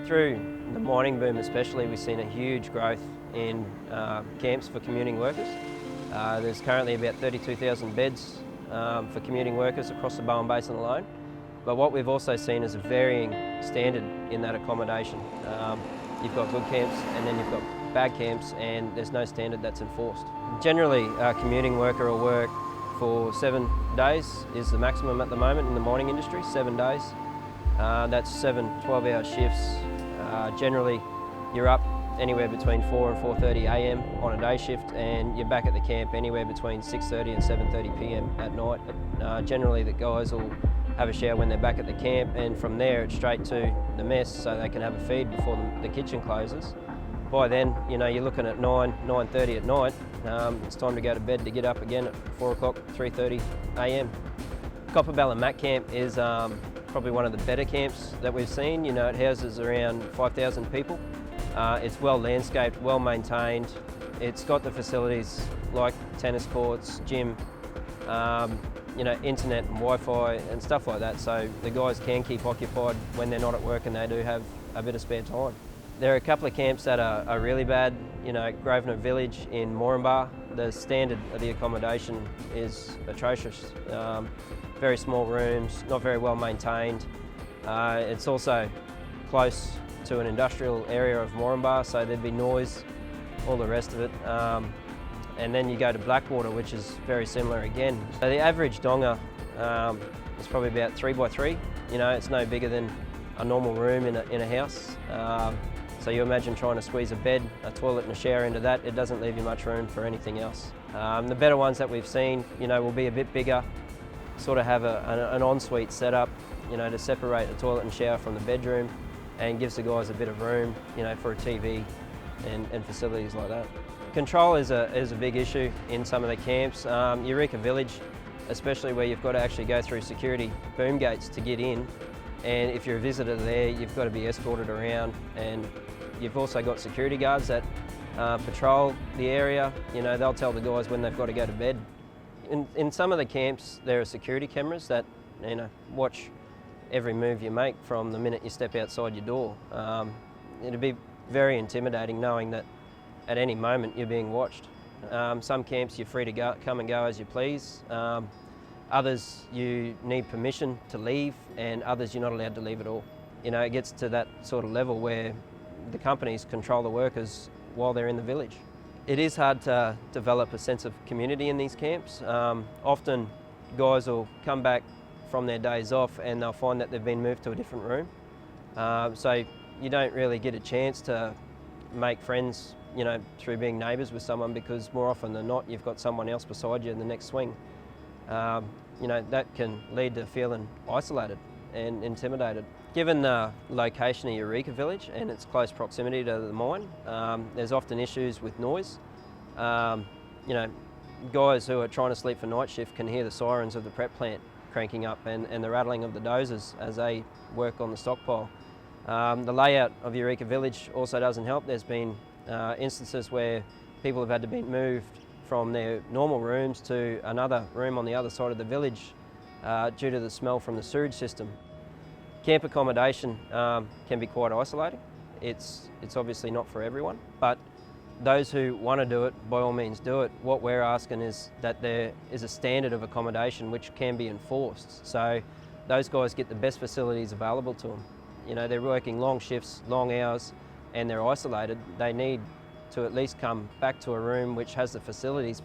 Through the mining boom especially, we've seen a huge growth in camps for commuting workers. There's currently about 32,000 beds for commuting workers across the Bowen Basin alone. But what we've also seen is a varying standard in that accommodation. You've got good camps and then you've got bad camps, and there's no standard that's enforced. Generally, a commuting worker will work for 7 days is the maximum at the moment in the mining industry, 7 days. That's 7 12-hour shifts. Generally, you're up anywhere between 4 and 4:30 a.m. on a day shift, and you're back at the camp anywhere between 6:30 and 7:30 p.m. at night. Generally, the guys will have a shower when they're back at the camp, and from there it's straight to the mess so they can have a feed before the kitchen closes. By then, you know, you're looking at 9:30 at night. It's time to go to bed to get up again at 4 o'clock, 3:30 a.m. Copperbell Mat Camp is probably one of the better camps that we've seen. You know, it houses around 5,000 people. It's well landscaped, well maintained. It's got the facilities like tennis courts, gym, you know, internet and Wi-Fi and stuff like that, so the guys can keep occupied when they're not at work and they do have a bit of spare time. There are a couple of camps that are really bad. You know, Grosvenor Village in Moranbah, the standard of the accommodation is atrocious. Very small rooms, not very well maintained. It's also close to an industrial area of Moranbah, so there'd be noise, all the rest of it. And then you go to Blackwater, which is very similar again. So the average donga is probably about 3 by 3. You know, it's no bigger than a normal room in a house. So you imagine trying to squeeze a bed, a toilet and a shower into that, it doesn't leave you much room for anything else. The better ones that we've seen, you know, will be a bit bigger, sort of have an ensuite setup, you know, to separate the toilet and shower from the bedroom, and gives the guys a bit of room, you know, for a TV and facilities like that. Control is a big issue in some of the camps. Eureka Village, especially where you've got to actually go through security boom gates to get in, and if you're a visitor there, you've got to be escorted around, and you've also got security guards that patrol the area. You know, they'll tell the guys when they've got to go to bed. In some of the camps, there are security cameras that, you know, watch every move you make from the minute you step outside your door. It'd be very intimidating knowing that at any moment you're being watched. Some camps you're free to come and go as you please. Others you need permission to leave, and others you're not allowed to leave at all. You know, it gets to that sort of level where the companies control the workers while they're in the village. It is hard to develop a sense of community in these camps. Often guys will come back from their days off and they'll find that they've been moved to a different room. So you don't really get a chance to make friends, you know, through being neighbours with someone, because more often than not you've got someone else beside you in the next swing. You know, that can lead to feeling isolated and intimidated. Given the location of Eureka Village and its close proximity to the mine, there's often issues with noise. You know, guys who are trying to sleep for night shift can hear the sirens of the prep plant cranking up and the rattling of the dozers as they work on the stockpile. The layout of Eureka Village also doesn't help. There's been instances where people have had to be moved from their normal rooms to another room on the other side of the village due to the smell from the sewage system. Camp accommodation can be quite isolating. It's obviously not for everyone, but those who want to do it, by all means do it. What we're asking is that there is a standard of accommodation which can be enforced, so those guys get the best facilities available to them. You know, they're working long shifts, long hours, and they're isolated. They need to at least come back to a room which has the facilities.